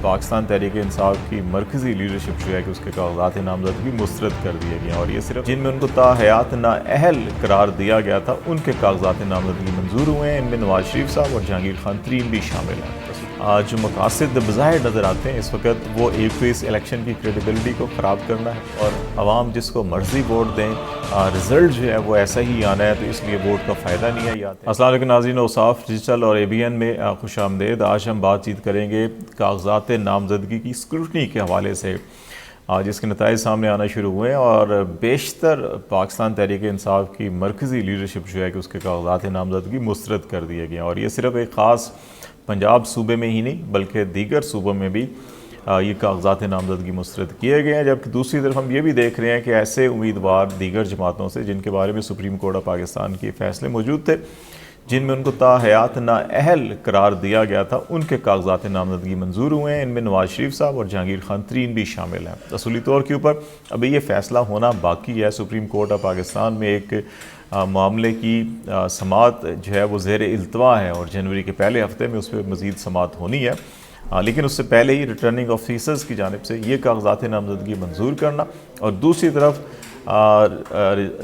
पाकिस्तान तहरीक इंसाफ की मरकज़ी लीडरशिप जो है कि उसके कागजात नामजदगी मुस्तरद कर दिए गए हैं और ये सिर्फ जिनमें उनको ताहयात नाअहल करार दिया गया था उनके कागजात नामजदगी मंजूर हुए हैं। इनमें नवाज शरीफ साहब और जहांगीर खान तरीन भी शामिल हैं। जो मकासद बज़ाहिर नज़र आते हैं इस वक्त वो एक तो इस इलेक्शन की क्रेडिबिलिटी को ख़राब करना है और आवाम जिसको मर्ज़ी वोट दें रिज़ल्ट जो है वो ऐसा ही आना है, तो इसलिए वोट का फ़ायदा नहीं है। अस्सलाम वालेकुम नाज़रीन, औसाफ डिजिटल और ABN में खुशामदीद। आज हम बातचीत करेंगे कागजात नामजदगी की स्क्रूटनी के हवाले से जिसके नताइज सामने आना शुरू हुए हैं और बेशतर पाकिस्तान तहरीक इंसाफ की मरकज़ी लीडरशिप जो है कि उसके कागजात नामजदगी मुस्तरद कर दिए गए हैं और ये सिर्फ एक ख़ास पंजाब सूबे में ही नहीं बल्कि दीगर सूबों में भी ये कागजात नामजदगी मुस्तरद किए गए हैं। जबकि दूसरी तरफ हम ये भी देख रहे हैं कि ऐसे उम्मीदवार दीगर जमातों से जिनके बारे में सुप्रीम कोर्ट ऑफ पाकिस्तान के फैसले मौजूद थे, जिनमें उनको ताहयात नाअहल करार दिया गया था, उनके कागजात नामजदगी मंजूर हुए हैं। इनमें नवाज शरीफ साहब और जहांगीर खान तरीन भी शामिल हैं। असूली तौर के ऊपर अभी ये फ़ैसला होना बाकी है। सुप्रीम कोर्ट ऑफ पाकिस्तान में एक मामले की समाअत जो है वो ज़ेर इल्तवा है और जनवरी के पहले हफ्ते में उस पर मज़ीद समाअत होनी है। लेकिन उससे पहले ही रिटर्निंग ऑफिसर्स की जानिब से ये कागजात नामजदगी मंजूर करना और दूसरी तरफ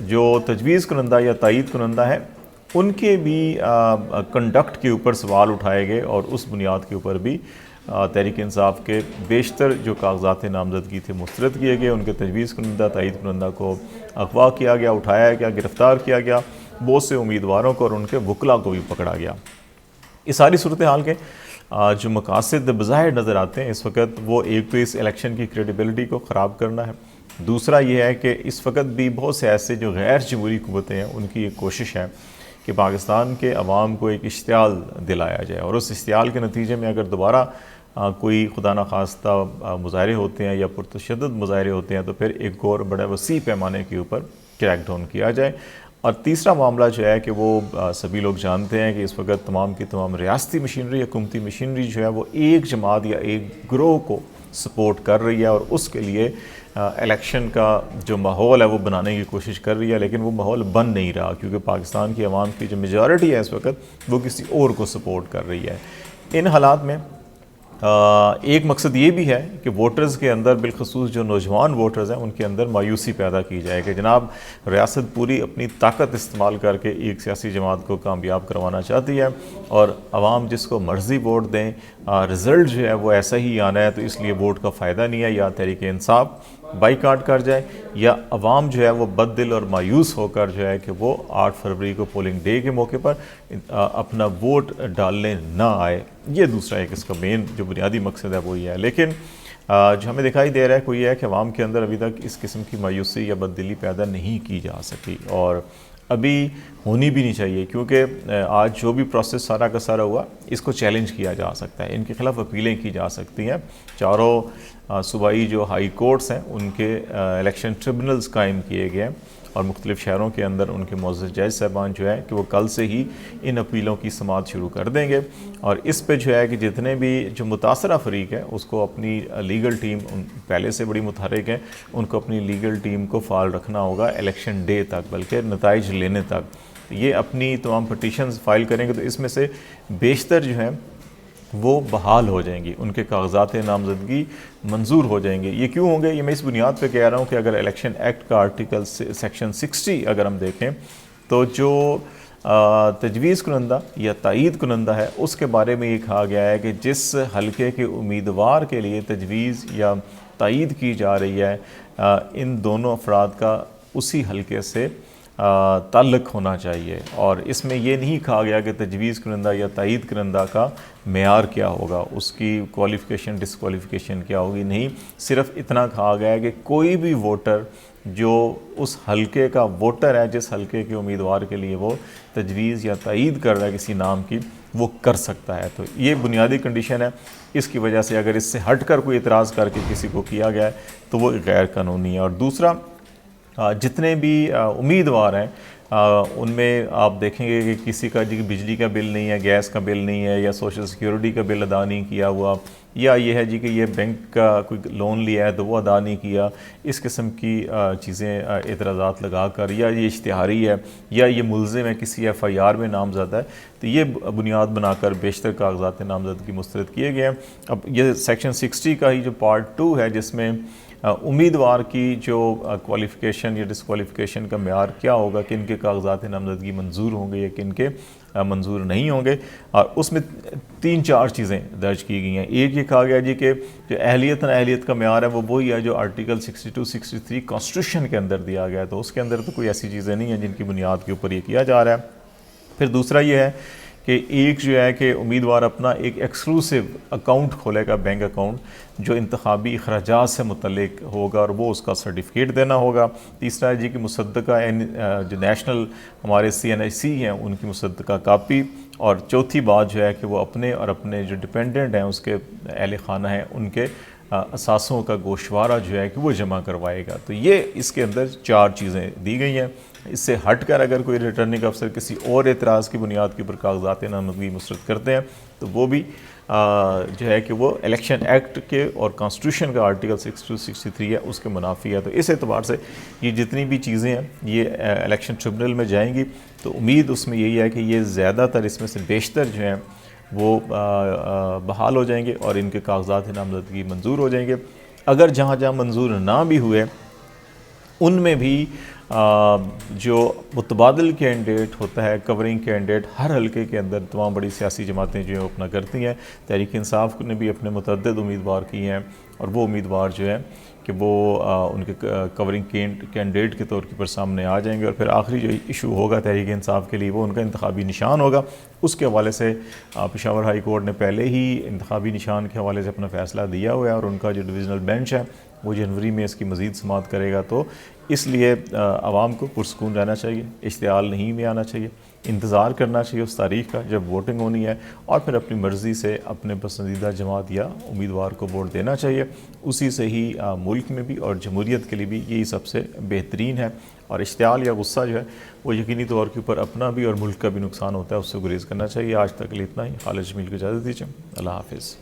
जो तजवीज़ कुनंदा या तायीद कुनंदा है उनके भी कंडक्ट के ऊपर सवाल उठाए गए और उस बुनियाद के ऊपर भी तहरीक इंसाफ के बेशतर जो कागजात नामजदगी थे मुस्तरद किए गए। उनके तजवीज़ कुनंदा तायीद कुनंदा को अगवा किया गया, उठाया गया, गिरफ़्तार किया गया। बहुत से उम्मीदवारों को और उनके वकला को भी पकड़ा गया। इस सारी सूरत हाल के जो मकासद बज़ाहिर नज़र आते हैं इस वक्त वो एक तो इस इलेक्शन की क्रेडिबिलिटी को ख़राब करना है, दूसरा ये है कि इस वक्त भी बहुत से ऐसे जो गैर जमहूरी क़ुव्वतें हैं उनकी एक कोशिश है कि पाकिस्तान के अवाम को एक इश्तियाल दिलाया जाए और उस इश्तियाल के नतीजे में अगर दोबारा कोई खुदा न खास्ता मुज़ाहरे होते हैं या पुरतशद्दुद मुज़ाहरे होते हैं तो फिर एक और बड़े वसी पैमाने के ऊपर क्रैक डाउन किया जाए। और तीसरा मामला जो है कि वो सभी लोग जानते हैं कि इस वक्त तमाम की तमाम रियासती मशीनरी, हुकूमती मशीनरी जो है वो एक जमात या एक ग्रोह को सपोर्ट कर रही है और उसके लिए इलेक्शन का जो माहौल है वो बनाने की कोशिश कर रही है, लेकिन वो माहौल बन नहीं रहा क्योंकि पाकिस्तान की आवाम की जो मेजॉरिटी है इस वक्त वो किसी और को सपोर्ट कर रही है। इन हालात में एक मकसद ये भी है कि वोटर्स के अंदर बिलखसूस जो नौजवान वोटर्स हैं उनके अंदर मायूसी पैदा की जाए कि जनाब रियासत पूरी अपनी ताकत इस्तेमाल करके एक सियासी जमात को कामयाब करवाना चाहती है और आवाम जिसको मर्ज़ी वोट दें रिज़ल्ट जो है वो ऐसा ही आना है, तो इसलिए वोट का फ़ायदा नहीं है। या तहरीक इंसाफ बाईकाट कर जाए या अवाम जो है वो बददिल और मायूस होकर जो है कि वो 8 फरवरी को पोलिंग डे के मौके पर अपना वोट डालने ना आए। ये दूसरा एक इसका मेन जो बुनियादी मकसद है वो ये है। लेकिन जो हमें दिखाई दे रहा है वो ये है कि अवाम के अंदर अभी तक इस किस्म की मायूसी या बददिली पैदा नहीं की जा सकी और अभी होनी भी नहीं चाहिए क्योंकि आज जो भी प्रोसेस सारा का सारा हुआ इसको चैलेंज किया जा सकता है, इनके ख़िलाफ़ अपीलें की जा सकती हैं। चारों सूबाई जो हाई कोर्ट्स हैं उनके इलेक्शन ट्रिब्यूनल्स कायम किए गए हैं और मुख्तलिफ़ शहरों के अंदर उनके मुअज़्ज़ज़ जज साहबान जो है कि वो कल से ही इन अपीलों की समाअत शुरू कर देंगे और इस पे जो है कि जितने भी जो मुतासरा फ़रीक है उसको अपनी लीगल टीम पहले से बड़ी मुतहरिक है, उनको अपनी लीगल टीम को फ़ाल रखना होगा इलेक्शन डे तक, बल्कि नताइज लेने तक। ये अपनी तमाम पटिशन्स फ़ाइल करेंगे तो इसमें से बेशतर जो है वो बहाल हो जाएंगी, उनके कागजात नामजदगी मंजूर हो जाएंगे। ये क्यों होंगे? ये मैं इस बुनियाद पे कह रहा हूँ कि अगर इलेक्शन एक्ट का आर्टिकल सेक्शन 60 अगर हम देखें तो जो तजवीज़ कुनंदा या तायीद कुनंदा है उसके बारे में ये कहा गया है कि जिस हलके के उम्मीदवार के लिए तजवीज़ या तायीद की जा रही है इन दोनों अफराद का उसी हलके से ताल्लुक़ होना चाहिए और इसमें यह नहीं कहा गया कि तजवीज़ कुनंदा या तायीद कुनंदा का मेयार क्या होगा, उसकी क्वालिफ़िकेशन डिसक्वालिफ़िकेशन क्या होगी। नहीं, सिर्फ इतना कहा गया है कि कोई भी वोटर जो उस हलके का वोटर है, जिस हलके के उम्मीदवार के लिए वो तजवीज़ या तायीद कर रहा है किसी नाम की, वो कर सकता है। तो ये बुनियादी कंडीशन है। इसकी वजह से अगर इससे हट कर कोई इतराज़ करके किसी को किया गया है तो वो गैर कानूनी है। और दूसरा جتنے بھی امیدوار ہیں ان میں آپ دیکھیں گے کہ کسی کا جی بجلی کا بل نہیں ہے، گیس کا بل نہیں ہے، یا سوشل سیکیورٹی کا بل ادا نہیں کیا ہوا، یا یہ ہے جی کہ یہ بینک کا کوئی لون لیا ہے تو وہ ادا نہیں کیا، اس قسم کی چیزیں اعتراضات لگا کر، یا یہ اشتہاری ہے، یا یہ ملزم ہے کسی ایف آئی آر میں نامزد ہے، تو یہ بنیاد بنا کر بیشتر کاغذات نامزدگی مسترد کیے گئے ہیں۔ اب یہ سیکشن 60 کا ہی جو پارٹ 2 ہے، جس میں امیدوار کی جو کوالیفیکیشن یا ڈسکوالیفیکیشن کا معیار کیا ہوگا، کن کے کاغذات نامزدگی منظور ہوں گے یا کن کے منظور نہیں ہوں گے، اور اس میں 3-4 چیزیں درج کی گئی ہیں۔ ایک یہ کہا گیا جی کہ جو اہلیت کا معیار ہے وہ وہی ہے جو آرٹیکل 62-63 کانسٹیٹیوشن کے اندر دیا گیا ہے، تو اس کے اندر تو کوئی ایسی چیزیں نہیں ہیں جن کی بنیاد کے اوپر یہ کیا جا رہا ہے۔ پھر دوسرا یہ ہے کہ ایک جو ہے کہ امیدوار اپنا ایک ایکسکلوسیو اکاؤنٹ کھولے گا، بینک اکاؤنٹ جو انتخابی اخراجات سے متعلق ہوگا، اور وہ اس کا سرٹیفکیٹ دینا ہوگا۔ تیسرا ہے جی کہ مصدقہ جو نیشنل ہمارے CNIC ہیں ان کی مصدقہ کاپی، اور چوتھی بات جو ہے کہ وہ اپنے اور اپنے جو ڈپینڈنٹ ہیں اس کے اہل خانہ ہیں ان کے اثاثوں کا گوشوارہ جو ہے کہ وہ جمع کروائے گا۔ تو یہ اس کے اندر 4 چیزیں دی گئی ہیں۔ اس سے ہٹ کر اگر کوئی ریٹرننگ افسر کسی اور اعتراض کی بنیاد کے اوپر کاغذات نامزدگی مسترد کرتے ہیں تو وہ بھی جو ہے کہ وہ الیکشن ایکٹ کے اور کانسٹیٹیوشن کا آرٹیکل 62-63 ہے اس کے منافی ہے۔ تو اس اعتبار سے یہ جتنی بھی چیزیں ہیں یہ الیکشن ٹریبونل میں جائیں گی، تو امید اس میں یہی ہے کہ یہ زیادہ تر اس میں سے بیشتر جو ہیں وہ بحال ہو جائیں گے اور ان کے کاغذات نامزدگی منظور ہو جائیں گے۔ اگر جہاں جہاں منظور نہ بھی ہوئے ان میں بھی جو متبادل کینڈیڈیٹ ہوتا ہے، کورنگ کینڈیڈیٹ، ہر حلقے کے اندر تمام بڑی سیاسی جماعتیں جو ہیں اپنا کرتی ہیں۔ تحریک انصاف نے بھی اپنے متعدد امیدوار کیے ہیں، اور وہ امیدوار جو ہیں کہ وہ ان کے کورنگ کینڈیڈیٹ کے طور پر سامنے آ جائیں گے، اور پھر آخری جو ایشو ہوگا تحریک انصاف کے لیے وہ ان کا انتخابی نشان ہوگا۔ اس کے حوالے سے پشاور ہائی کورٹ نے پہلے ہی انتخابی نشان کے حوالے سے اپنا فیصلہ دیا ہوا ہے، اور ان کا جو ڈویژنل بینچ ہے وہ جنوری میں اس کی مزید سماعت کرے گا۔ تو اس لیے عوام کو پرسکون رہنا چاہیے، اشتعال نہیں میں آنا چاہیے، انتظار کرنا چاہیے اس تاریخ کا جب ووٹنگ ہونی ہے، اور پھر اپنی مرضی سے اپنے پسندیدہ جماعت یا امیدوار کو ووٹ دینا چاہیے۔ اسی سے ہی ملک میں بھی اور جمہوریت کے لیے بھی یہی سب سے بہترین ہے، اور اشتعال یا غصہ جو ہے وہ یقینی طور کے اوپر اپنا بھی اور ملک کا بھی نقصان ہوتا ہے، اس سے گریز کرنا چاہیے۔ آج تک کے لیے اتنا ہی۔ خالد جمیل کو اجازت دیجیے، اللہ حافظ۔